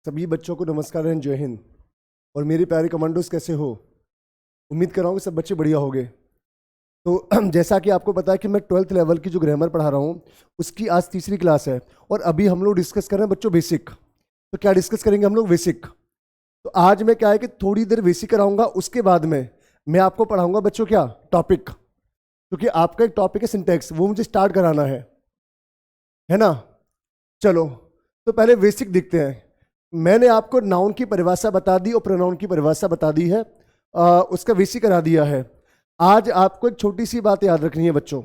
सभी बच्चों को नमस्कार एंड जय हिंद। और मेरे प्यारे कमांडोज कैसे हो? उम्मीद कर रहा हूँ कि सब बच्चे बढ़िया होंगे। तो जैसा कि आपको पता है कि मैं 12th लेवल की जो ग्रामर पढ़ा रहा हूँ उसकी आज तीसरी क्लास है और अभी हम लोग डिस्कस कर रहे हैं बच्चों बेसिक। तो क्या डिस्कस करेंगे हम लोग? बेसिक। तो आज मैं क्या है कि थोड़ी देर बेसिक कराऊंगा, उसके बाद में मैं आपको पढ़ाऊंगा बच्चों क्या टॉपिक, क्योंकि आपका एक टॉपिक है सिंटैक्स, वो मुझे स्टार्ट कराना है ना। चलो तो पहले बेसिक देखते हैं। मैंने आपको नाउन की परिभाषा बता दी और प्रोनाउन की परिभाषा बता दी है, उसका बेसिक करा दिया है। आज आपको एक छोटी सी बात याद रखनी है बच्चों।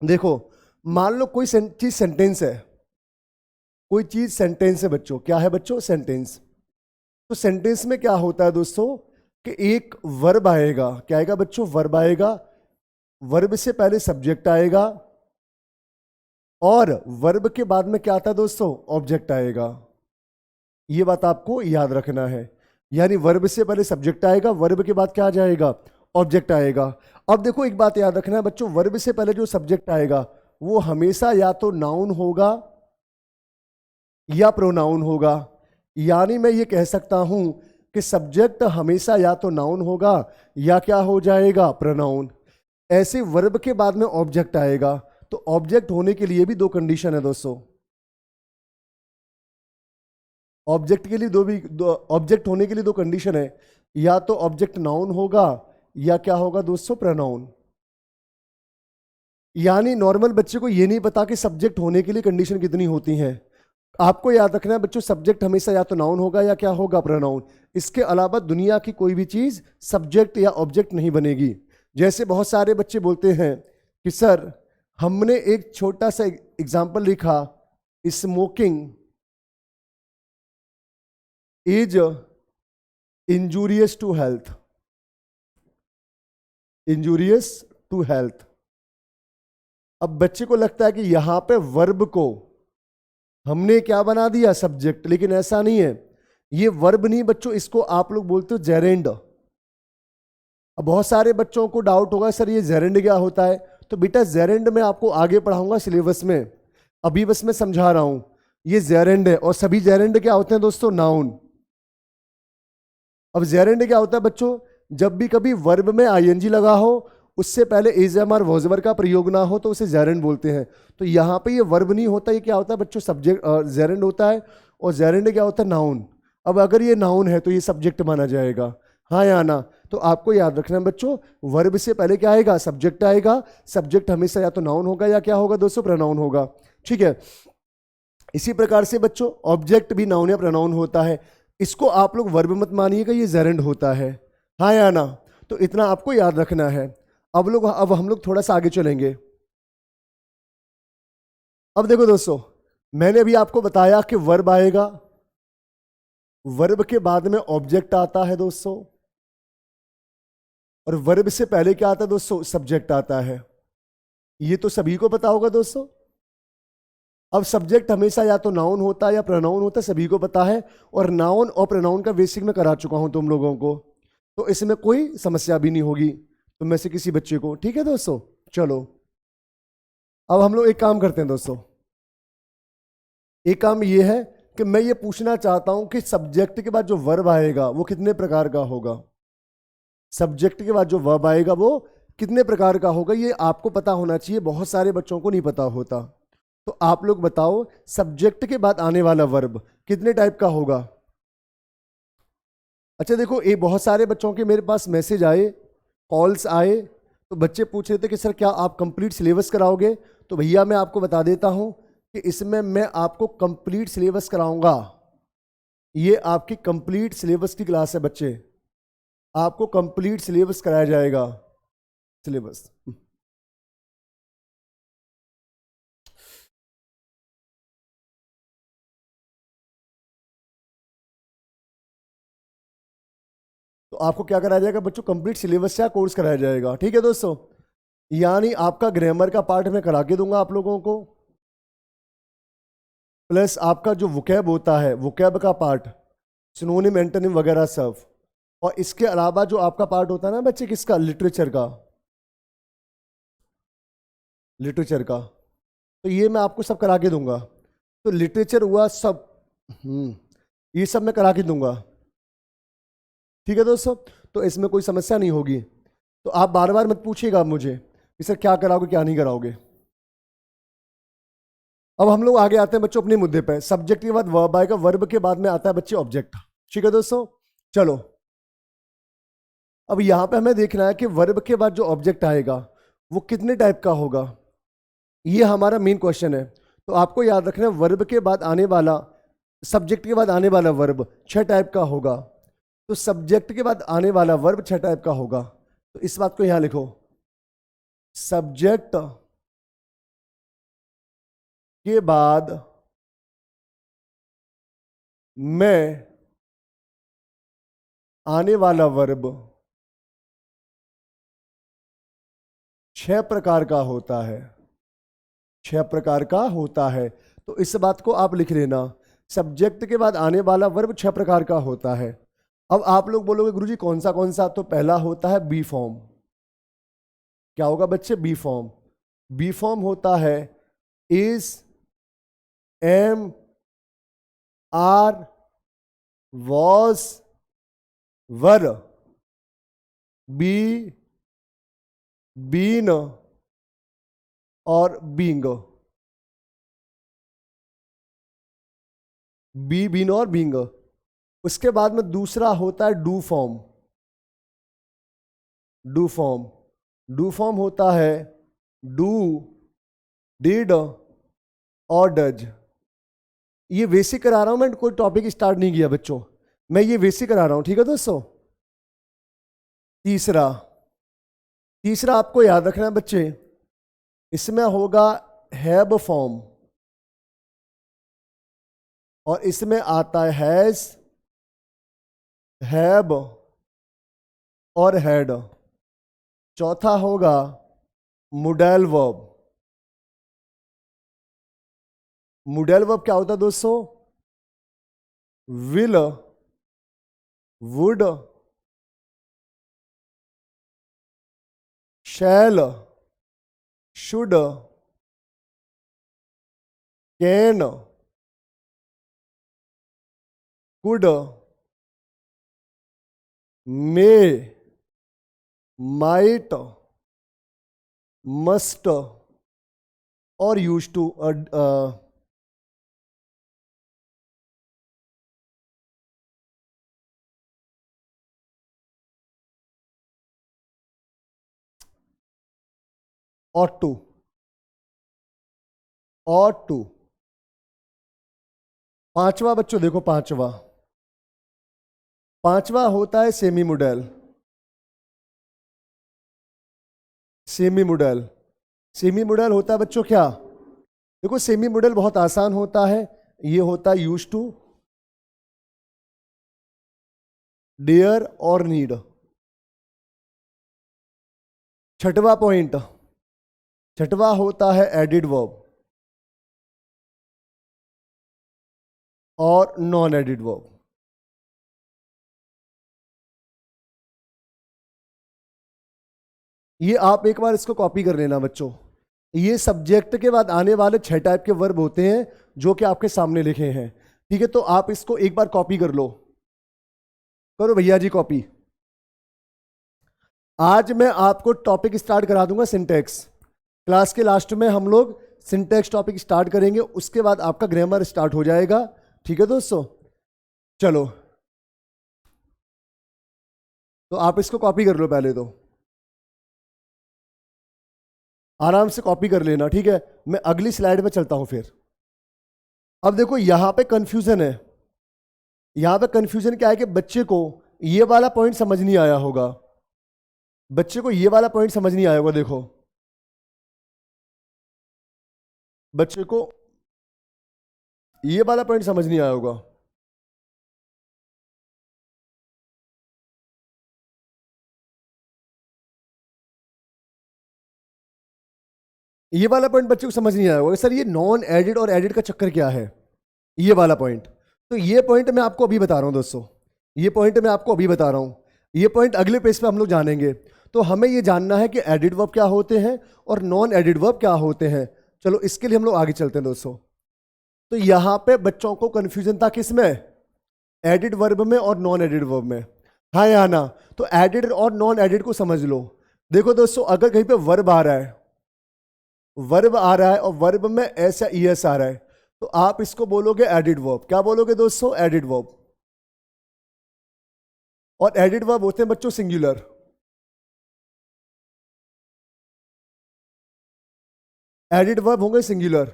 देखो, मान लो कोई चीज सेंटेंस है, कोई चीज सेंटेंस है बच्चों। क्या है बच्चों? सेंटेंस। तो सेंटेंस में क्या होता है दोस्तों कि एक वर्ब आएगा। क्या आएगा बच्चों? वर्ब आएगा। वर्ब से पहले सब्जेक्ट आएगा और वर्ब के बाद में क्या आता है दोस्तों? ऑब्जेक्ट आएगा। ये बात आपको याद रखना है। यानी वर्ब से पहले सब्जेक्ट आएगा, वर्ब के बाद क्या आ जाएगा? ऑब्जेक्ट आएगा। अब देखो एक बात याद रखना है बच्चों, वर्ब से पहले जो सब्जेक्ट आएगा वो हमेशा या तो नाउन होगा या प्रोनाउन होगा। यानी मैं ये कह सकता हूं कि सब्जेक्ट हमेशा या तो नाउन होगा या क्या हो जाएगा? प्रोनाउन। ऐसे वर्ब के बाद में ऑब्जेक्ट आएगा। तो ऑब्जेक्ट होने के लिए भी दो कंडीशन है दोस्तों। ऑब्जेक्ट के लिए ऑब्जेक्ट होने के लिए दो कंडीशन है, या तो ऑब्जेक्ट नाउन होगा या क्या होगा दोस्तों? प्रोनाउन। यानी नॉर्मल बच्चे को ये नहीं पता कि सब्जेक्ट होने के लिए कंडीशन कितनी होती हैं। आपको याद रखना है बच्चों, सब्जेक्ट हमेशा या तो नाउन होगा या क्या होगा? प्रोनाउन। इसके अलावा दुनिया की कोई भी चीज सब्जेक्ट या ऑब्जेक्ट नहीं बनेगी। जैसे बहुत सारे बच्चे बोलते हैं कि सर हमने एक छोटा सा एग्जाम्पल लिखा, smoking is injurious to health. Injurious to health. अब बच्चे को लगता है कि यहां पे वर्ब को हमने क्या बना दिया? सब्जेक्ट। लेकिन ऐसा नहीं है, ये वर्ब नहीं बच्चों, इसको आप लोग बोलते हो जेरेंड। अब बहुत सारे बच्चों को डाउट होगा सर ये जेरेंड क्या होता है। तो बेटा जेरेंड मैं आपको आगे पढ़ाऊंगा सिलेबस में, अभी बस मैं समझा रहा हूं। ये जेरेंड है और सभी जेरेंड क्या होते हैं दोस्तों? नाउन। अब जेरेंड क्या होता है बच्चों? जब भी कभी वर्ब में आईएनजी लगा हो, उससे पहले एजएमआर वॉजवर का प्रयोग ना हो, तो उसे जेरेंड बोलते हैं। तो यहां पे ये वर्ब नहीं होता, ये क्या होता है बच्चों? सब्जेक्ट जेरेंड होता है। और जेरेंड क्या होता है? नाउन। अब अगर ये नाउन है तो ये सब्जेक्ट माना जाएगा, हाँ या ना? तो आपको याद रखना है बच्चों, वर्ब से पहले क्या आएगा? सब्जेक्ट आएगा। सब्जेक्ट हमेशा या तो नाउन होगा या क्या होगा दोस्तों? प्रोनाउन होगा। ठीक है। इसी प्रकार से बच्चों ऑब्जेक्ट भी नाउन या प्रोनाउन होता है। इसको आप लोग वर्ब मत मानिएगा, ये जेरेंड होता है, हाँ या ना? तो इतना आपको याद रखना है। अब हम लोग थोड़ा सा आगे चलेंगे। अब देखो दोस्तों, मैंने अभी आपको बताया कि वर्ब आएगा, वर्ब के बाद में ऑब्जेक्ट आता है दोस्तों, और वर्ब से पहले क्या आता है दोस्तों? सब्जेक्ट आता है। ये तो सभी को पता होगा दोस्तों। अब सब्जेक्ट हमेशा या तो नाउन होता है या प्रोनाउन होता है, सभी को पता है। और नाउन और प्रोनाउन का बेसिक में करा चुका हूं तुम लोगों को, तो इसमें कोई समस्या भी नहीं होगी तुम में से किसी बच्चे को। ठीक है दोस्तों, चलो अब हम लोग एक काम करते हैं दोस्तों। एक काम ये है कि मैं ये पूछना चाहता हूं कि सब्जेक्ट के बाद जो वर्ब आएगा वो कितने प्रकार का होगा? सब्जेक्ट के बाद जो वर्ब आएगा वो कितने प्रकार का होगा, ये आपको पता होना चाहिए। बहुत सारे बच्चों को नहीं पता होता। तो आप लोग बताओ, सब्जेक्ट के बाद आने वाला वर्ब कितने टाइप का होगा? अच्छा देखो, ये बहुत सारे बच्चों के मेरे पास मैसेज आए, कॉल्स आए, तो बच्चे पूछ रहे थे कि सर क्या आप कंप्लीट सिलेबस कराओगे? तो भैया मैं आपको बता देता हूं कि इसमें मैं आपको कंप्लीट सिलेबस कराऊंगा। ये आपकी कंप्लीट सिलेबस की क्लास है बच्चे, आपको कंप्लीट सिलेबस कराया जाएगा। सिलेबस तो आपको क्या कराया जाएगा बच्चों? कंप्लीट सिलेबस का कोर्स कराया जाएगा। ठीक है दोस्तों, यानी आपका ग्रामर का पार्ट मैं करा के दूंगा आप लोगों को, प्लस आपका जो वोकैब होता है, वोकैब का पार्ट, सिनोनिम एंटोनिम वगैरह सब। और इसके अलावा जो आपका पार्ट होता है ना बच्चे, किसका? लिटरेचर का। लिटरेचर का तो ये मैं आपको सब करा के दूंगा। तो लिटरेचर हुआ सब। हम्म ये सब मैं करा के दूंगा, ठीक है दोस्तों। तो इसमें कोई समस्या नहीं होगी। तो आप बार बार मत पूछिएगा मुझे कि सर क्या कराओगे क्या नहीं कराओगे। अब हम लोग आगे आते हैं बच्चों अपने मुद्दे पे। सब्जेक्ट के बाद वर्ब आएगा, वर्ब के बाद में आता है बच्चे ऑब्जेक्ट, ठीक है दोस्तों। चलो अब यहां पे हमें देखना है कि वर्ब के बाद जो ऑब्जेक्ट आएगा वो कितने टाइप का होगा, ये हमारा मेन क्वेश्चन है। तो आपको याद रखना है वर्ब के बाद आने वाला, सब्जेक्ट के बाद आने वाला वर्ब 6 टाइप का होगा। तो सब्जेक्ट के बाद आने वाला वर्ब 6 टाइप का होगा। तो इस बात को यहां लिखो, सब्जेक्ट के बाद में आने वाला वर्ब 6 प्रकार का होता है, 6 प्रकार का होता है। तो इस बात को आप लिख लेना, सब्जेक्ट के बाद आने वाला वर्ब 6 प्रकार का होता है। अब आप लोग बोलोगे गुरुजी कौन सा, तो पहला होता है बी फॉर्म। क्या होगा बच्चे? B form. बी फॉर्म होता है is, am, are, was, were, be, been और बींग। बी, बीन और बींग। उसके बाद में दूसरा होता है do form. Do form, do form होता है डू, डिड और डज। ये वैसे करा रहा हूं मैं, कोई टॉपिक स्टार्ट नहीं किया बच्चों, मैं ये वैसे करा रहा हूं, ठीक है दोस्तों। तीसरा, तीसरा आपको याद रखना है बच्चे, इसमें होगा हैव फॉर्म और इसमें आता है हैज, हैव और हैड। चौथा होगा मोडेल वर्ब। मोडेल वर्ब क्या होता है दोस्तों? Will, would, shall, should, can, could, may, might, must और use to. Ought to, ought to. पांचवा बच्चों देखो, पांचवा, पांचवा होता है semi modal. Semi modal, semi modal होता है बच्चों क्या? देखो सेमी मोडेल बहुत आसान होता है, ये होता है यूज टू, डेयर और नीड। छठवा पॉइंट, छठवा होता है एडिड वर्ब और नॉन एडिड वर्ब। ये आप एक बार इसको कॉपी कर लेना बच्चों। ये सब्जेक्ट के बाद आने वाले 6 टाइप के वर्ब होते हैं जो कि आपके सामने लिखे हैं, ठीक है। तो आप इसको एक बार कॉपी कर लो, करो भैया जी कॉपी। आज मैं आपको टॉपिक स्टार्ट करा दूंगा सिंटेक्स। क्लास के लास्ट में हम लोग सिंटेक्स टॉपिक स्टार्ट करेंगे, उसके बाद आपका ग्रामर स्टार्ट हो जाएगा, ठीक है दोस्तों। चलो तो आप इसको कॉपी कर लो, पहले तो आराम से कॉपी कर लेना, ठीक है। मैं अगली स्लाइड में चलता हूं फिर। अब देखो यहां पे कंफ्यूजन है, यहां पे कंफ्यूजन क्या है कि बच्चे को ये वाला पॉइंट समझ नहीं आया होगा, बच्चे को ये वाला पॉइंट समझ नहीं आया होगा। देखो बच्चे को ये वाला पॉइंट समझ नहीं आया होगा। ये वाला पॉइंट बच्चे को समझ नहीं आया होगा सर, ये नॉन एडिड और एडिड का चक्कर क्या है, ये वाला पॉइंट। तो ये पॉइंट मैं आपको अभी बता रहा हूं दोस्तों, ये पॉइंट मैं आपको अभी बता रहा हूं, ये पॉइंट अगले पेज पे हम लोग जानेंगे। तो हमें ये जानना है कि एडिड वर्ब क्या होते हैं और नॉन एडिड वर्ब क्या होते हैं। चलो इसके लिए हम लोग आगे चलते हैं दोस्तों। तो यहां पे बच्चों को कंफ्यूजन था किसमें? एडिड वर्ब में और नॉन एडिड वर्ब में, हाँ या ना? तो एडिड और नॉन एडिड को समझ लो। देखो दोस्तों, अगर कहीं पे वर्ब आ रहा है, वर्ब आ रहा है और वर्ब में एस या ईएस आ रहा है, तो आप इसको बोलोगे एडिड वर्ब। क्या बोलोगे दोस्तों? Added verb. और एडिड वर्ब होते हैं बच्चों सिंगुलर। एडिड वर्ब होंगे सिंगुलर।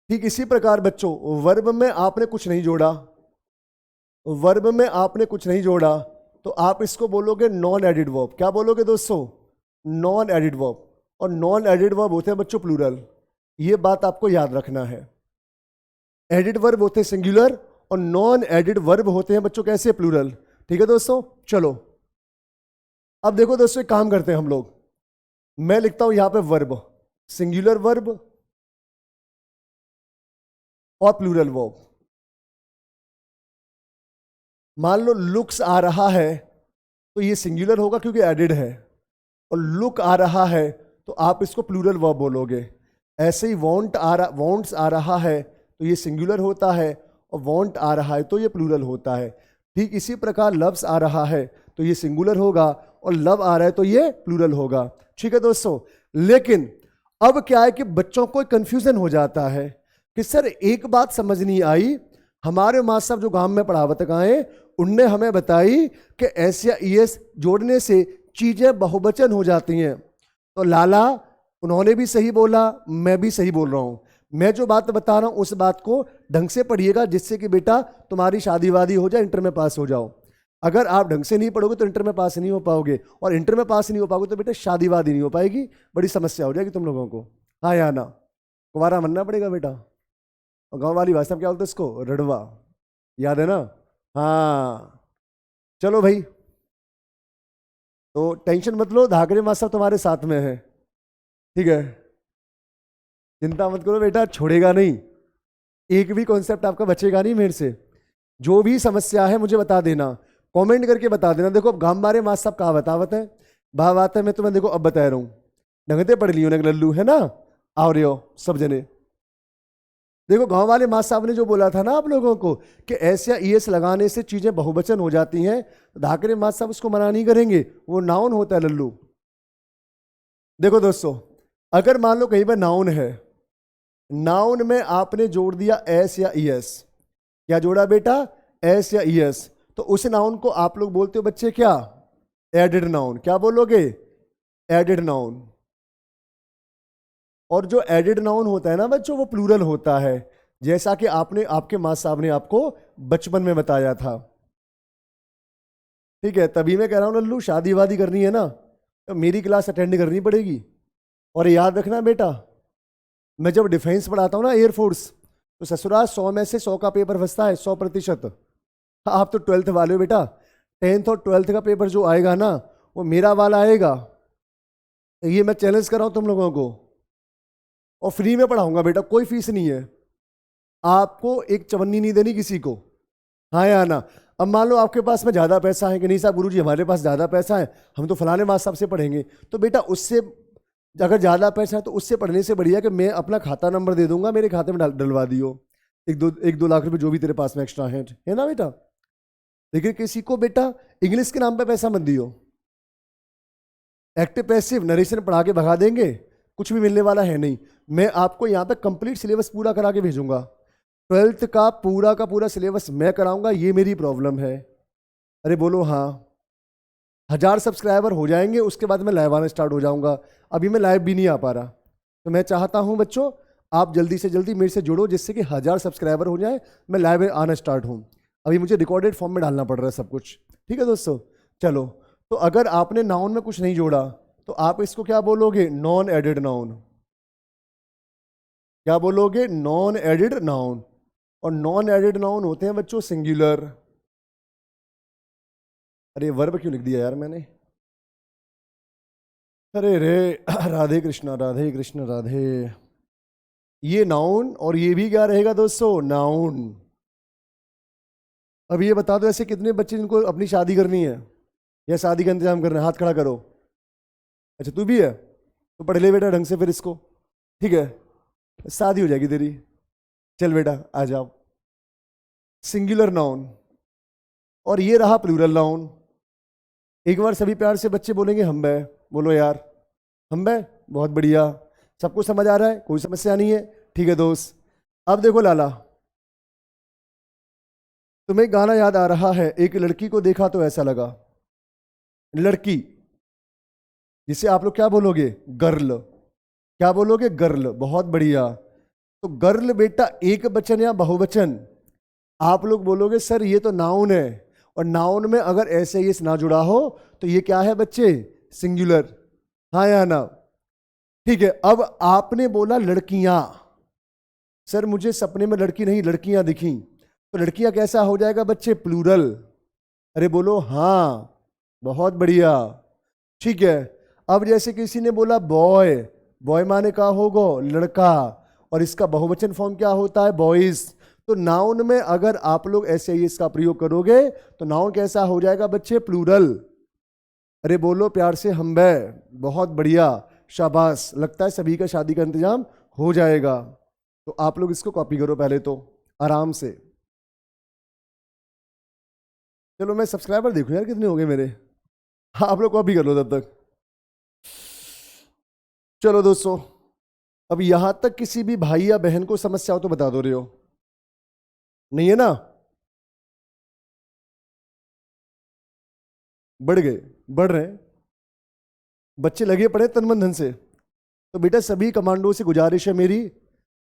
ठीक इसी प्रकार बच्चों, वर्ब में आपने कुछ नहीं जोड़ा, वर्ब में आपने कुछ नहीं जोड़ा, तो आप इसको बोलोगे नॉन एडिड वर्ब। क्या बोलोगे दोस्तों? Non added verb. और नॉन एडिड वर्ब होते हैं बच्चों प्लूरल। ये बात आपको याद रखना है। एडिड वर्ब होते हैं सिंगुलर और नॉन एडिड वर्ब होते हैं बच्चों कैसे? प्लूरल। ठीक है दोस्तों, चलो अब देखो दोस्तों, एक काम करते हैं हम लोग। मैं लिखता हूं यहां पे वर्ब, सिंगुलर वर्ब और प्लूरल वर्ब। मान लो लुक्स आ रहा है, तो ये सिंगुलर होगा क्योंकि एडिड है, और लुक आ रहा है तो आप इसको प्लूरल वर्ब बोलोगे। ऐसे ही वॉन्ट्स आ रहा है तो ये सिंगुलर होता है, और वॉन्ट आ रहा है तो ये प्लूरल होता है। ठीक इसी प्रकार लव्स आ रहा है तो ये सिंगुलर होगा, और लव आ रहा है तो ये प्लूरल होगा। ठीक है दोस्तों, लेकिन अब क्या है कि बच्चों को कंफ्यूजन हो जाता है कि सर एक बात समझ नहीं आई, हमारे मास्टर साहब जो गांव में पढ़ावत आए उनने हमें बताई कि एस या ईएस जोड़ने से चीजें बहुवचन हो जाती हैं। तो लाला, उन्होंने भी सही बोला, मैं भी सही बोल रहा हूं। मैं जो बात बता रहा हूं उस बात को ढंग से पढ़िएगा, जिससे कि बेटा तुम्हारी शादी वादी हो जाए, इंटर में पास हो जाओ। अगर आप ढंग से नहीं पढ़ोगे तो इंटर में पास नहीं हो पाओगे, और इंटर में पास नहीं हो पाओगे तो बेटा शादी वादी नहीं हो पाएगी, बड़ी समस्या हो जाएगी तुम लोगों को। हाँ या ना? कुंवारा बनना पड़ेगा बेटा। और गांव वाली भाषा में क्या बोलते हैं इसको? रड़वा। याद है ना? हाँ, चलो भाई, तो टेंशन मत लो, धाकरे मास्टर तुम्हारे साथ में है। ठीक है, चिंता मत करो बेटा, छोड़ेगा नहीं, एक भी कॉन्सेप्ट आपका बचेगा नहीं मेरे से। जो भी समस्या है मुझे बता देना, कमेंट करके बता देना। देखो अब गांव मारे मास्टर साहब कहा बतावत है, बात है, मैं तुम्हें देखो अब बता रहा हूं, ढंगते पढ़ लियो ना लल्लू, है ना? आओ रहे हो सब जने। देखो गांव वाले मास्टर साहब ने जो बोला था ना आप लोगों को कि एस या ईएस लगाने से चीजें बहुवचन हो जाती हैं, धाकरे मास्टर साहब उसको मना नहीं करेंगे, वो नाउन होता है लल्लू। देखो दोस्तों, अगर मान लो कहीं पर नाउन है, नाउन में आपने जोड़ दिया एस या ईएस। क्या जोड़ा बेटा? एस या ईएस। तो उस नाउन को आप लोग बोलते हो बच्चे क्या? Aided noun. क्या बोलोगे? Aided noun. और जो एडेड नाउन होता है ना बच्चों, वो प्लूरल होता है, जैसा कि आपके मास्टर साहब ने आपको बचपन में बताया था। ठीक है, तभी मैं कह रहा हूं लल्लू, शादी वादी करनी है ना तो मेरी क्लास अटेंड करनी पड़ेगी। और याद रखना बेटा, मैं जब डिफेंस पढ़ाता हूं ना, एयरफोर्स, तो ससुराल 100 में से 100 का पेपर फंसता है, 100%। आप तो 12th वाले हो बेटा, 10th और 12th का पेपर जो आएगा ना, वो मेरा वाला आएगा। ये मैं चैलेंज कर रहा हूं तुम लोगों को, और फ्री में पढ़ाऊंगा बेटा, कोई फीस नहीं है। आपको एक चवन्नी नहीं देनी किसी को। हाँ या ना? अब मान लो आपके पास में ज़्यादा पैसा है कि नहीं साहब गुरुजी हमारे पास ज़्यादा पैसा है, हम तो फलाने मास्टर साहब से पढ़ेंगे, तो बेटा उससे अगर ज़्यादा पैसा है तो उससे पढ़ने से बढ़िया कि मैं अपना खाता नंबर दे दूंगा, मेरे खाते में डलवा दियो, 1-2 लाख रुपए जो भी तेरे पास में एक्स्ट्रा है ना बेटा। लेकिन किसी को बेटा इंग्लिश के नाम पे पैसा मत दियो। एक्टिव पैसिव नरेशन पढ़ा के भगा देंगे, कुछ भी मिलने वाला है नहीं। मैं आपको यहाँ पे कंप्लीट सिलेबस पूरा करा के भेजूंगा, 12th का पूरा सिलेबस मैं कराऊंगा, ये मेरी प्रॉब्लम है। अरे बोलो हाँ। 1000 सब्सक्राइबर हो जाएंगे उसके बाद मैं लाइव आना स्टार्ट हो जाऊंगा, अभी मैं लाइव भी नहीं आ पा रहा। तो मैं चाहता हूं बच्चों आप जल्दी से जल्दी मेरे से जुड़ो, जिससे कि 1000 सब्सक्राइबर हो जाए, मैं लाइव आना स्टार्ट हूं। अभी मुझे रिकॉर्डेड फॉर्म में डालना पड़ रहा है सब कुछ। ठीक है दोस्तों, चलो, तो अगर आपने नाउन में कुछ नहीं जोड़ा तो आप इसको क्या बोलोगे? Non aided noun. क्या बोलोगे? Non aided noun. और नॉन एडेड नाउन होते हैं बच्चों सिंगुलर। अरे वर्ब क्यों लिख दिया यार मैंने? अरे रे, राधे कृष्णा राधे कृष्ण राधे। ये नाउन और ये भी क्या रहेगा दोस्तों? नाउन। अब ये बता दो ऐसे कितने बच्चे जिनको अपनी शादी करनी है या शादी का इंतजाम करना है? हाथ खड़ा करो। अच्छा तू भी है, तो पढ़ ले बेटा ढंग से फिर इसको। ठीक है, शादी हो जाएगी तेरी। चल बेटा आ जाओ। सिंगुलर नाउन, और ये रहा प्लूरल नाउन। एक बार सभी प्यार से बच्चे बोलेंगे हम बे, बोलो यार हम बे, बहुत बढ़िया। सबको समझ आ रहा है, कोई समस्या नहीं है? ठीक है दोस्त। अब देखो लाला, तुम्हें गाना याद आ रहा है, एक लड़की को देखा तो ऐसा लगा। लड़की जिसे आप लोग क्या बोलोगे? गर्ल। क्या बोलोगे? गर्ल। बहुत बढ़िया। तो गर्ल बेटा एक वचन या बहुवचन? आप लोग बोलोगे सर ये तो नाउन है, और नाउन में अगर ऐसे ये ना जुड़ा हो तो ये क्या है बच्चे? सिंगुलर। हाँ या ना? ठीक है। अब आपने बोला लड़कियां, सर मुझे सपने में लड़की नहीं लड़कियां दिखी, तो लड़कियां कैसा हो जाएगा बच्चे? प्लूरल। अरे बोलो हाँ, बहुत बढ़िया। ठीक है। अब जैसे किसी ने बोला बॉय, बॉय माने क्या होगा? लड़का, और इसका बहुवचन फॉर्म क्या होता है? बॉयज। तो नाउन में अगर आप लोग ऐसे ही इसका प्रयोग करोगे तो नाउन कैसा हो जाएगा बच्चे? प्लूरल। अरे बोलो प्यार से हम बे, बहुत बढ़िया, शाबाश। लगता है सभी का शादी का इंतजाम हो जाएगा। तो आप लोग इसको कॉपी करो पहले तो आराम से। चलो मैं सब्सक्राइबर देखूं यार कितने हो गए मेरे। हाँ आप लोग कॉपी कर लो तब तक। चलो दोस्तों, अब यहां तक किसी भी भाई या बहन को समस्या हो तो बता दो रहे हो, नहीं है ना? बढ़ गए, बढ़ रहे हैं बच्चे, लगे पड़े तन मन धन से। तो बेटा सभी कमांडो से गुजारिश है मेरी,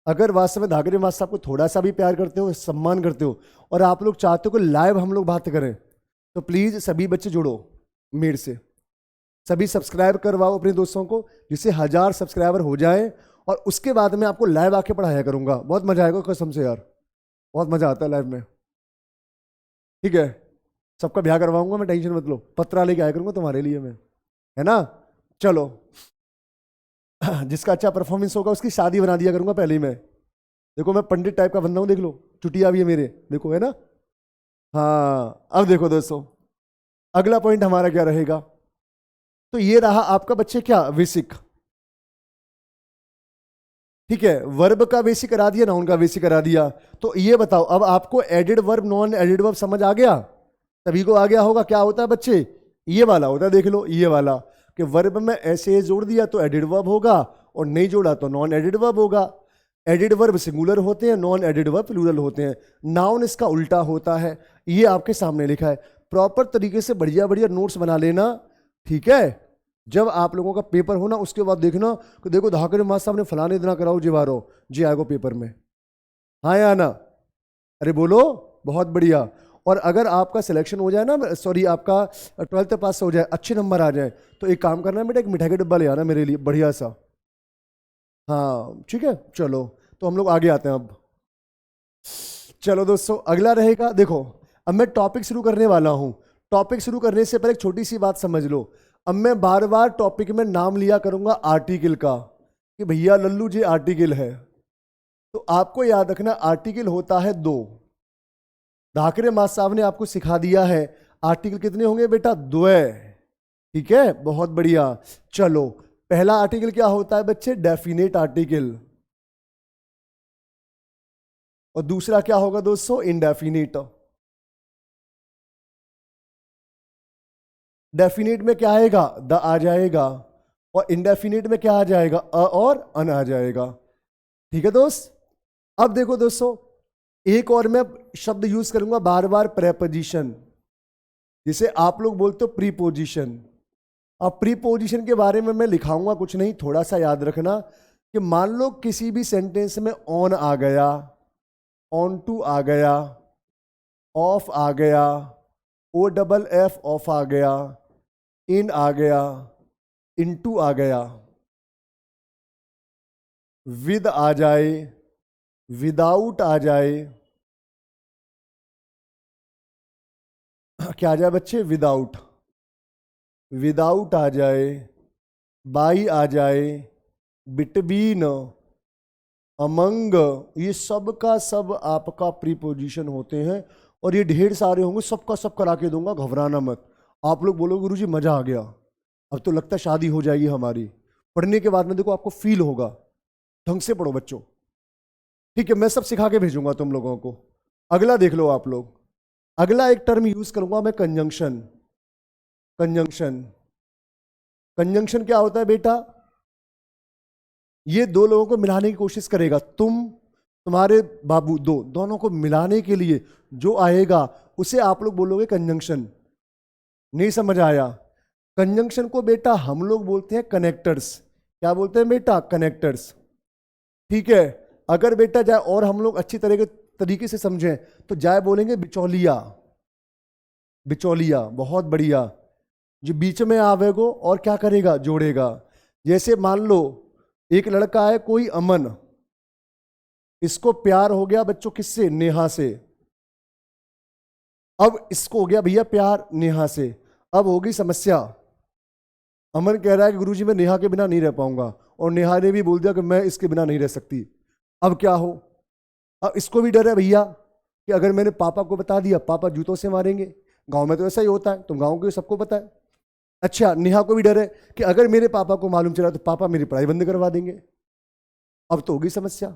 अगर वास्तव में धागरे मास्टर आपको थोड़ा सा भी प्यार करते हो, सम्मान करते हो, और आप लोग चाहते हो कि लाइव हम लोग बात करें, तो प्लीज सभी बच्चे जुड़ो मेरे से, सभी सब्सक्राइब करवाओ अपने दोस्तों को, जिससे 1000 सब्सक्राइबर हो जाए, और उसके बाद में आपको लाइव आके पढ़ाया करूंगा। बहुत मजा आएगा कसम से यार, बहुत मजा आता है लाइव में। ठीक है, सबका ब्याह करवाऊंगा मैं, टेंशन मत लो, पत्रा लेके आया करूंगा तुम्हारे लिए मैं, है ना? चलो जिसका अच्छा परफॉर्मेंस होगा उसकी शादी बना दिया करूंगा पहले ही मैं। देखो मैं पंडित टाइप का बंदा हूं, देख लो, चुटिया भी है मेरे, देखो, है ना? हाँ अब देखो दोस्तों, अगला पॉइंट हमारा क्या रहेगा? तो ये रहा आपका बच्चे क्या? बेसिक। ठीक है, वर्ब का बेसिक करा दिया, नाउन का बेसिक करा दिया। तो ये बताओ अब आपको aided verb non aided verb समझ आ गया? सभी को आ गया होगा। क्या होता है बच्चे? ये वाला होता है, देख लो ये वाला, कि वर्ब में ऐसे जोड़ दिया तो एडेड वर्ब होगा, और नहीं जोड़ा तो नॉन एडेड वर्ब होगा। एडेड वर्ब सिंगुलर होते हैं, नॉन एडेड वर्ब प्लूरल होते हैं। नाउन इसका उल्टा होता है, ये आपके सामने लिखा है। प्रॉपर तरीके से बढ़िया बढ़िया नोट्स बना लेना, ठीक है? जब आप लोगों का पेपर हो ना, उसके बाद देखना कि देखो धाकरे मास्टर साहब ने फलाने दिन कराओ जी वारो जी आएगो पेपर में, हाँ या ना? अरे बोलो, बहुत बढ़िया। और अगर आपका सिलेक्शन हो जाए ना, सॉरी आपका 12th पास हो जाए, अच्छे नंबर आ जाए, तो एक काम करना बेटा, एक मिठाई का डिब्बा ले आना मेरे लिए बढ़िया सा। हाँ ठीक है, चलो तो हम लोग आगे आते हैं अब। चलो दोस्तों अगला रहेगा, देखो अब मैं टॉपिक शुरू करने वाला हूं। टॉपिक शुरू करने से पहले एक छोटी सी बात समझ लो। अब मैं बार बार टॉपिक में नाम लिया करूंगा आर्टिकल का, कि भैया लल्लू जी आर्टिकल है। तो आपको याद रखना आर्टिकल होता है 2। धाकरे मास्टर साहब ने आपको सिखा दिया है आर्टिकल कितने होंगे बेटा? 2। ठीक है, बहुत बढ़िया। चलो पहला आर्टिकल क्या होता है बच्चे? Definite article. और दूसरा क्या होगा दोस्तों? इंडेफिनेट। डेफिनेट में क्या आएगा? द आ जाएगा, और इंडेफिनेट में क्या आ जाएगा? अ और अन आ जाएगा। ठीक है दोस्त? अब देखो दोस्तों, एक और मैं शब्द यूज करूंगा बार बार, प्रेपोजिशन, जिसे आप लोग बोलते हो प्रीपोजिशन। अब प्रीपोजिशन के बारे में मैं लिखाऊंगा कुछ नहीं, थोड़ा सा याद रखना कि मान लो किसी भी सेंटेंस में ऑन आ गया, ऑन टू आ गया, ऑफ आ गया, ओ डबल एफ ऑफ आ गया, इन आ गया, इनटू आ गया, विद आ जाए, विदाउट आ जाए, क्या आ जाए बच्चे? विदाउट। विदाउट आ जाए, बाई आ जाए, बिटवीन, अमंग, ये सब का सब आपका प्रीपोजिशन होते हैं, और ये ढेर सारे होंगे, सबका सब करा के दूंगा, घबराना मत। आप लोग बोलो गुरुजी मजा आ गया, अब तो लगता है शादी हो जाएगी हमारी। पढ़ने के बाद में देखो आपको फील होगा। ढंग से पढ़ो बच्चों, ठीक है? मैं सब सिखा के भेजूंगा तुम लोगों को। अगला देख लो आप लोग, अगला एक टर्म यूज करूंगा मैं, कंजंक्शन। कंजंक्शन, कंजंक्शन क्या होता है बेटा? ये दो लोगों को मिलाने की कोशिश करेगा। तुम्हारे बाबू दोनों को मिलाने के लिए जो आएगा उसे आप लोग बोलोगे कंजंक्शन। नहीं समझ आया? कंजंक्शन को बेटा हम लोग बोलते हैं कनेक्टर्स। क्या बोलते हैं बेटा? कनेक्टर्स। ठीक है। अगर बेटा जाए और हम लोग अच्छी तरीके से समझें तो जाए बोलेंगे बिचौलिया। बिचौलिया, बहुत बढ़िया। जो बीच में आवेगो और क्या करेगा? जोड़ेगा। जैसे मान लो एक लड़का है कोई अमन, इसको प्यार हो गया बच्चों किससे? नेहा से। अब इसको हो गया भैया प्यार नेहा से। अब होगी समस्या। अमन कह रहा है कि गुरुजी मैं नेहा के बिना नहीं रह पाऊंगा, और नेहा ने भी बोल दिया कि मैं इसके बिना नहीं रह सकती। अब क्या हो? अब इसको भी डर है भैया कि अगर मैंने पापा को बता दिया पापा जूतों से मारेंगे। गांव में तो ऐसा ही होता है, तुम गांव के सबको पता है। अच्छा, नेहा को भी डर है कि अगर मेरे पापा को मालूम चला तो पापा मेरी पढ़ाई बंद करवा देंगे। अब तो होगी समस्या।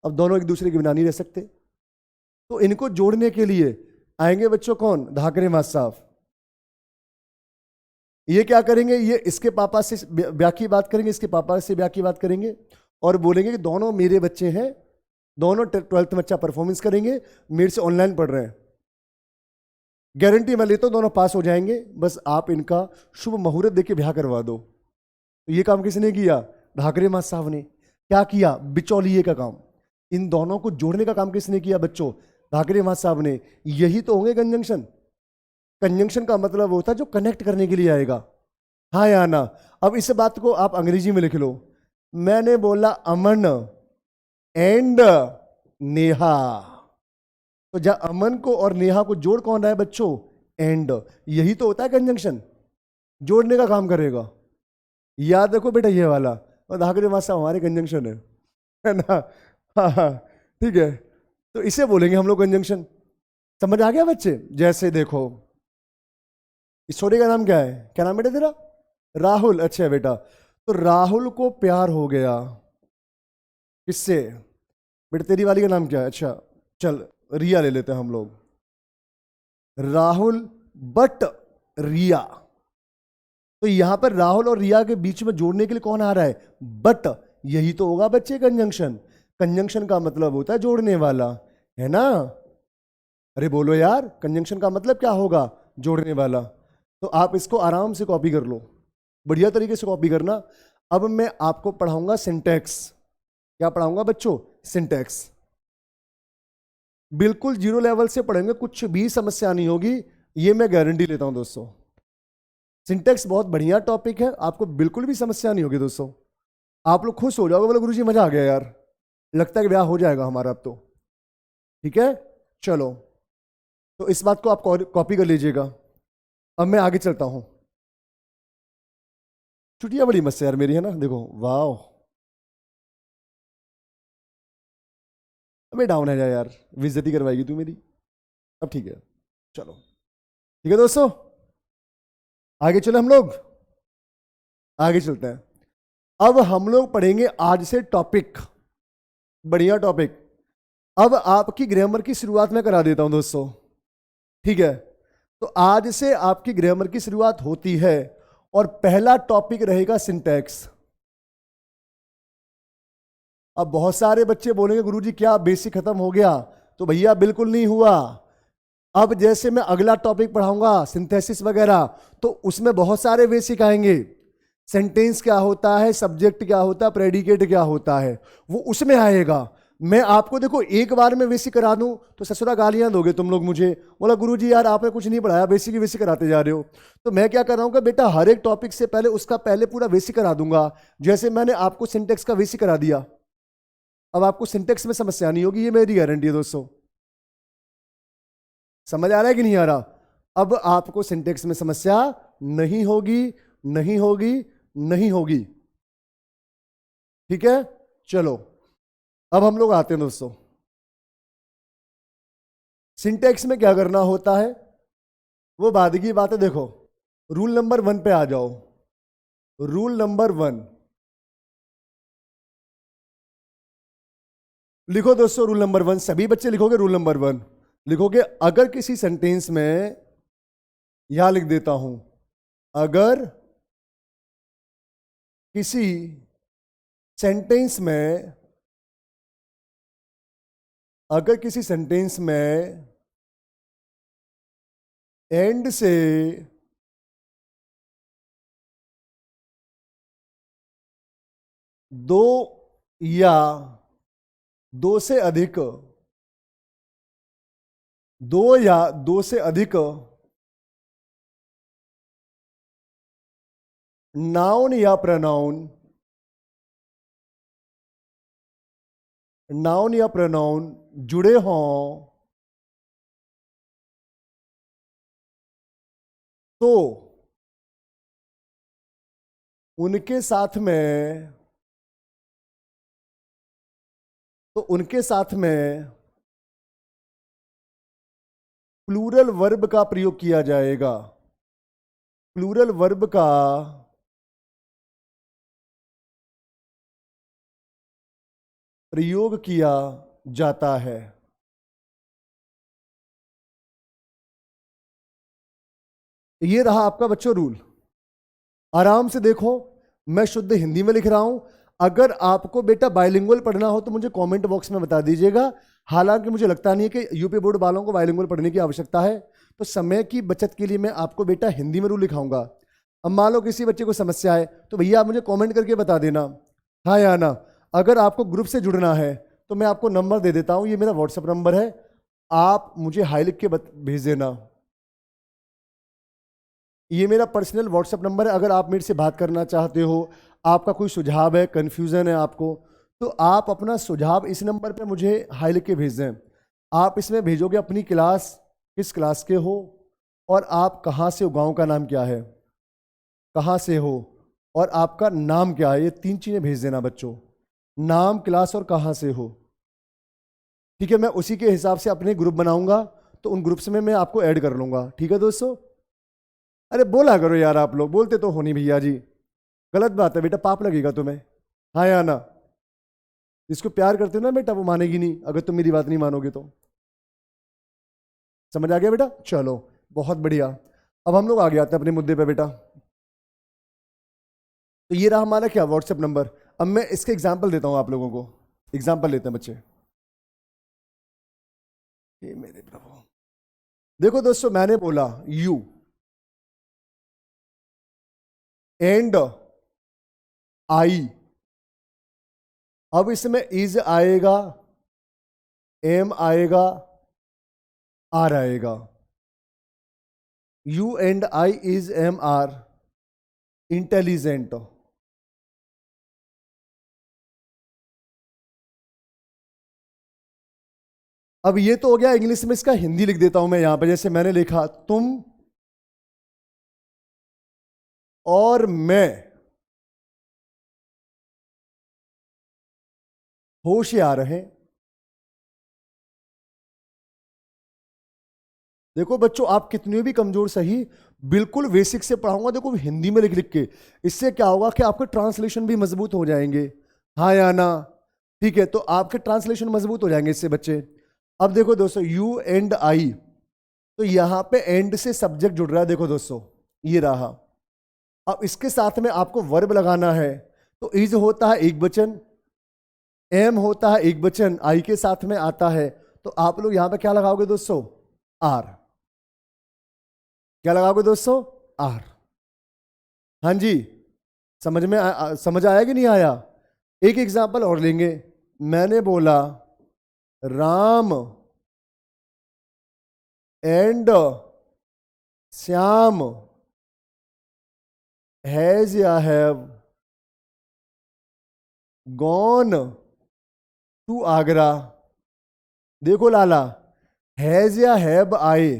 अब दोनों एक दूसरे के बिना नहीं रह सकते। तो इनको जोड़ने के लिए आएंगे बच्चों कौन? धाकरे मास्टर साहब। ये क्या करेंगे? ये इसके पापा से ब्याह की बात करेंगे, इसके पापा से ब्याह की बात करेंगे, और बोलेंगे कि दोनों मेरे बच्चे हैं, दोनों 12th में अच्छा परफॉर्मेंस करेंगे, मेरे से ऑनलाइन पढ़ रहे हैं, गारंटी मैं लेता हूं दोनों पास हो जाएंगे, बस आप इनका शुभ मुहूर्त देके ब्याह करवा दो। तो ये काम किसने किया? ढाकरे मास्टर साहब ने। क्या किया? बिचौलिए का काम। इन दोनों को जोड़ने का काम किसने किया बच्चों? ढाकरे मास्टर साहब ने। यही तो होंगे कंजंक्शन। कंजंक्शन का मतलब होता है जो कनेक्ट करने के लिए आएगा, हाँ या ना। अब इस बात को आप अंग्रेजी में लिख लो। मैंने बोला अमन एंड नेहा, तो जब अमन को और नेहा को जोड़ कौन रहा है बच्चों? एंड। यही तो होता है कंजंक्शन, जोड़ने का काम करेगा। याद रखो बेटा ये वाला। और धाकरे मासा हमारे कंजंक्शन है ना? हाँ हाँ, ठीक है। तो इसे बोलेंगे हम लोग कंजंक्शन। समझ आ गया बच्चे? जैसे देखो इस छोटे का नाम क्या है? क्या नाम बेटा तेरा? राहुल। अच्छा बेटा, तो राहुल को प्यार हो गया किससे? बेटा तेरी वाली का नाम क्या है? अच्छा चल रिया ले लेते हैं हम लोग। राहुल बट रिया। तो यहां पर राहुल और रिया के बीच में जोड़ने के लिए कौन आ रहा है? बट। यही तो होगा बच्चे कंजंक्शन। कंजंक्शन का मतलब होता है जोड़ने वाला, है ना? अरे बोलो यार, कंजंक्शन का मतलब क्या होगा? जोड़ने वाला। तो आप इसको आराम से कॉपी कर लो, बढ़िया तरीके से कॉपी करना। अब मैं आपको पढ़ाऊंगा सिंटैक्स। क्या पढ़ाऊंगा बच्चों? सिंटैक्स। बिल्कुल जीरो लेवल से पढ़ेंगे, कुछ भी समस्या नहीं होगी, ये मैं गारंटी लेता हूं दोस्तों। सिंटैक्स बहुत बढ़िया टॉपिक है, आपको बिल्कुल भी समस्या नहीं होगी दोस्तों। आप लोग खुश हो जाओगे, बोलो गुरुजी मजा आ गया यार, लगता है कि ब्याह हो जाएगा हमारा अब तो। ठीक है, चलो तो इस बात को आप कॉपी कर लीजिएगा। अब मैं आगे चलता हूं। छुट्टियां बड़ी मस्त है यार मेरी, है ना? देखो वाह, अबे डाउन है जा यार, बेइज्जती करवाएगी तू मेरी। अब ठीक है, चलो ठीक है दोस्तों, आगे चले हम लोग, आगे चलते हैं। अब हम लोग पढ़ेंगे आज से टॉपिक, बढ़िया टॉपिक। अब आपकी ग्रामर की शुरुआत मैं करा देता हूं दोस्तों, ठीक है? तो आज से आपकी ग्रामर की शुरुआत होती है और पहला टॉपिक रहेगा सिंटैक्स। अब बहुत सारे बच्चे बोलेंगे गुरुजी क्या बेसिक खत्म हो गया? तो भैया बिल्कुल नहीं हुआ। अब जैसे मैं अगला टॉपिक पढ़ाऊंगा सिंथेसिस वगैरह, तो उसमें बहुत सारे बेसिक आएंगे। सेंटेंस क्या होता है, सब्जेक्ट क्या होता है, प्रेडिकेट क्या होता है, वो उसमें आएगा। मैं आपको देखो एक बार में बेसिक करा दूं तो ससुरा गालियां दोगे तुम लोग मुझे, बोला गुरुजी यार आपने कुछ नहीं पढ़ाया, बेसिक ही बेसिक कराते जा रहे हो। तो मैं क्या कर रहा हूं कि बेटा हर एक टॉपिक से पहले उसका पहले पूरा बेसिक करा दूंगा। जैसे मैंने आपको सिंटेक्स का बेसिक करा दिया, अब आपको सिंटेक्स में समस्या नहीं होगी, ये मेरी गारंटी है दोस्तों। समझ आ रहा है कि नहीं आ रहा? अब आपको सिंटेक्स में समस्या नहीं होगी, नहीं होगी, नहीं होगी। ठीक है, चलो अब हम लोग आते हैं दोस्तों, सिंटेक्स में क्या करना होता है वो बाद की बात है। देखो रूल नंबर 1 पे आ जाओ। रूल नंबर 1 लिखो दोस्तों, रूल नंबर 1 सभी बच्चे लिखोगे रूल नंबर 1। लिखोगे अगर किसी सेंटेंस में, यहां लिख देता हूं, अगर किसी सेंटेंस में, अगर किसी सेंटेंस में एंड से दो या दो से अधिक, दो या दो से अधिक नाउन या प्रोनाउन, नाउन या प्रोनाउन जुड़े हों तो उनके साथ में, तो उनके साथ में प्लूरल वर्ब का प्रयोग किया जाएगा, प्लूरल वर्ब का प्रयोग किया जाता है। ये रहा आपका बच्चों रूल। आराम से देखो, मैं शुद्ध हिंदी में लिख रहा हूं। अगर आपको बेटा बाइलिंगुअल पढ़ना हो तो मुझे कमेंट बॉक्स में बता दीजिएगा। हालांकि मुझे लगता नहीं है कि यूपी बोर्ड वालों को बाइलिंगुअल पढ़ने की आवश्यकता है, तो समय की बचत के लिए मैं आपको बेटा हिंदी में रूल लिखाऊंगा। अब मान लो किसी बच्चे को समस्या है तो भैया आप मुझे कमेंट करके बता देना, हाँ या ना। अगर आपको ग्रुप से जुड़ना है तो मैं आपको नंबर दे देता हूं, ये मेरा व्हाट्सएप नंबर है, आप मुझे हाई लिख के भेज देना। ये मेरा पर्सनल व्हाट्सएप नंबर है। अगर आप मेरे से बात करना चाहते हो, आपका कोई सुझाव है, कन्फ्यूज़न है आपको, तो आप अपना सुझाव इस नंबर पे मुझे हाई लिख के भेज दें। आप इसमें भेजोगे अपनी क्लास, किस क्लास के हो, और आप कहाँ से हो, गांव का नाम क्या है, कहाँ से हो, और आपका नाम क्या है। ये 3 चीज़ें भेज देना बच्चों, नाम, क्लास और कहाँ से हो। ठीक है, मैं उसी के हिसाब से अपने ग्रुप बनाऊंगा, तो उन ग्रुप्स में मैं आपको ऐड कर लूँगा। ठीक है दोस्तों। अरे बोला करो यार, आप लोग बोलते तो हो नहीं भैया जी। गलत बात है बेटा, पाप लगेगा तुम्हें, हाँ या ना। जिसको प्यार करते हो ना बेटा, वो मानेगी नहीं अगर तुम मेरी बात नहीं मानोगे तो। समझ आ गया बेटा? चलो बहुत बढ़िया। अब हम लोग आगे आते हैं अपने मुद्दे पे बेटा। तो ये रहा हमारा क्या, व्हाट्सएप नंबर। अब मैं इसके एग्जाम्पल देता हूं आप लोगों को। एग्जाम्पल लेते हैं बच्चे। ये मेरे प्रभु, देखो दोस्तों, मैंने बोला यू एंड आई। अब इसमें इज आएगा, एम आएगा, आर आएगा। You and I, is, am, are, intelligent. अब ये तो हो गया इंग्लिश में, इसका हिंदी लिख देता हूं मैं यहां पर। जैसे मैंने लिखा तुम और मैं होशियार हैं। देखो बच्चों, आप कितने भी कमजोर सही, बिल्कुल बेसिक से पढ़ाऊंगा देखो हिंदी में लिख लिख के। इससे क्या होगा कि आपके ट्रांसलेशन भी मजबूत हो जाएंगे, हाँ या ना। ठीक है, तो आपके ट्रांसलेशन मजबूत हो जाएंगे इससे बच्चे। अब देखो दोस्तों, यू एंड आई, तो यहां पे एंड से सब्जेक्ट जुड़ रहा है। देखो दोस्तों, ये रहा। अब इसके साथ में आपको वर्ब लगाना है, तो इज होता है एक वचन, एम होता है एक वचन, आई के साथ में आता है, तो आप लोग यहां पे क्या लगाओगे दोस्तों, आर। क्या लगाओगे दोस्तों, आर। हाँ जी, समझ में समझ आया कि नहीं आया? एक एग्जांपल और लेंगे। मैंने बोला राम एंड श्याम हैज या हैव गॉन टू आगरा। देखो लाला, हैज या हैव आए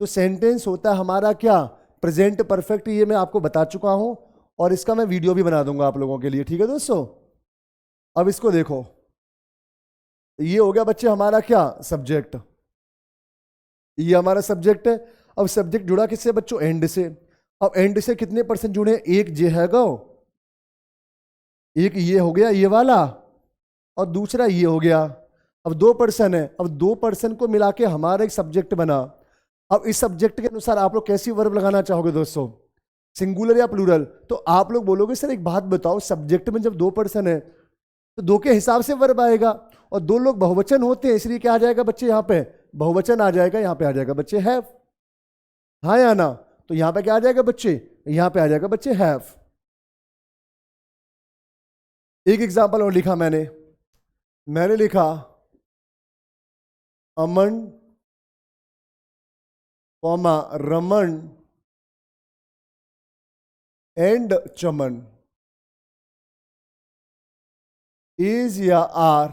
तो सेंटेंस होता है हमारा क्या, प्रेजेंट परफेक्ट। ये मैं आपको बता चुका हूं, और इसका मैं वीडियो भी बना दूंगा आप लोगों के लिए। ठीक है दोस्तों। अब इसको देखो, ये हो गया बच्चे हमारा क्या, सब्जेक्ट। ये हमारा सब्जेक्ट है। अब सब्जेक्ट जुड़ा किससे बच्चों, एंड से। अब एंड से कितने परसेंट जुड़े, एक जे है गो, एक ये हो गया ये वाला, और दूसरा ये हो गया। अब 2 पर्सन है, अब 2 पर्सन को मिला के हमारा एक सब्जेक्ट बना। अब इस सब्जेक्ट के अनुसार आप लोग कैसी वर्ब लगाना चाहोगे दोस्तों, सिंगुलर या प्लूरल? तो आप लोग बोलोगे सर एक बात बताओ, सब्जेक्ट में जब 2 पर्सन है तो 2 के हिसाब से वर्ब आएगा, और 2 लोग बहुवचन होते हैं, इसलिए क्या आ जाएगा बच्चे, यहाँ पे बहुवचन आ जाएगा, यहाँ पे आ जाएगा बच्चे हैव। हाँ या ना? तो यहाँ पे क्या आ जाएगा बच्चे, यहाँ पे आ जाएगा बच्चे हैव। एक एग्जाम्पल और लिखा मैंने लिखा Aman comma Raman and Chaman is या आर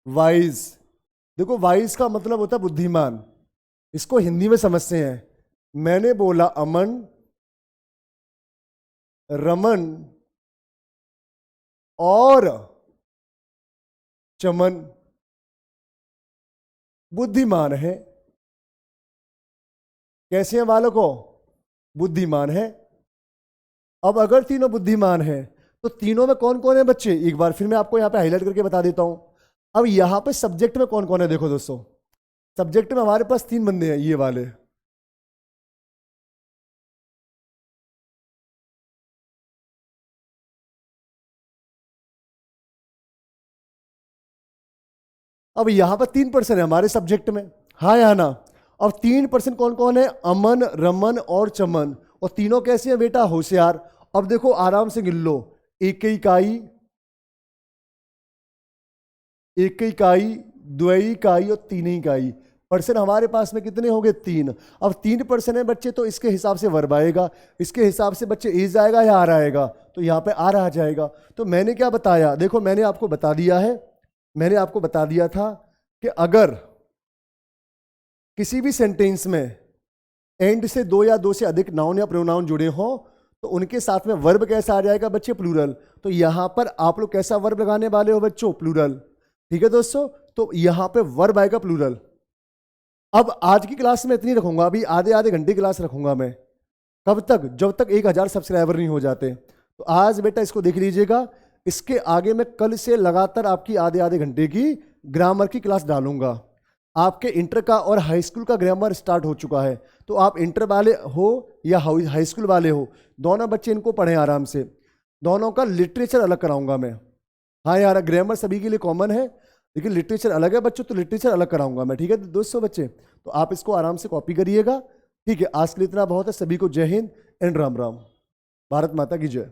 वाइज। देखो वाइज का मतलब होता है बुद्धिमान, इसको हिंदी में समझते हैं। मैंने बोला अमन रमन और चमन बुद्धिमान है। कैसे हैं बालकों, बुद्धिमान है। अब अगर तीनों बुद्धिमान हैं तो तीनों में कौन कौन है बच्चे, एक बार फिर मैं आपको यहां पे हाईलाइट करके बता देता हूं। अब यहां पे सब्जेक्ट में कौन कौन है, देखो दोस्तों, सब्जेक्ट में हमारे पास 3 बंदे हैं, ये वाले। अब यहां पर 3 पर्सन है हमारे सब्जेक्ट में, हाँ या ना? अब 3 पर्सन कौन कौन है, अमन रमन और चमन, और तीनों कैसे हैं बेटा, होशियार। अब देखो आराम से गिन लो, एक इकाई, एक इकाई, दो इकाई और 3 इकाई। पर्सन हमारे पास में कितने हो गए, 3। अब 3 पर्सन है बच्चे, तो इसके हिसाब से वर्ब आएगा, इसके हिसाब से बच्चे इज आएगा या आर आएगा, तो यहाँ पे आर आ जाएगा। तो मैंने क्या बताया, देखो मैंने आपको बता दिया है, मैंने आपको बता दिया था कि अगर किसी भी सेंटेंस में एंड से 2 या 2 से अधिक नाउन या प्रोनाउन जुड़े हों तो उनके साथ में वर्ब कैसा आ जाएगा बच्चे, प्लूरल। तो यहां पर आप लोग कैसा वर्ब लगाने वाले हो बच्चों, प्लूरल। ठीक है दोस्तों, तो यहां पे वर्ब आएगा प्लूरल। अब आज की क्लास में इतनी रखूंगा, अभी आधे आधे घंटे क्लास रखूंगा मैं। कब तक, जब तक 1000 सब्सक्राइबर नहीं हो जाते। तो आज बेटा इसको देख लीजिएगा, इसके आगे मैं कल से लगातार आपकी आधे आधे घंटे की ग्रामर की क्लास डालूंगा। आपके इंटर का और हाई स्कूल का ग्रामर स्टार्ट हो चुका है, तो आप इंटर वाले हो या हाई स्कूल वाले हो, दोनों बच्चे इनको पढ़ें आराम से। दोनों का लिटरेचर अलग कराऊंगा मैं। हाँ यार, ग्रामर सभी के लिए कॉमन है, लेकिन लिटरेचर अलग है बच्चों, तो लिटरेचर अलग कराऊंगा मैं। ठीक है दोस्तों बच्चे, तो आप इसको आराम से कॉपी करिएगा। ठीक है, आज के लिए इतना बहुत है। सभी को जय हिंद एंड राम राम। भारत माता की जय।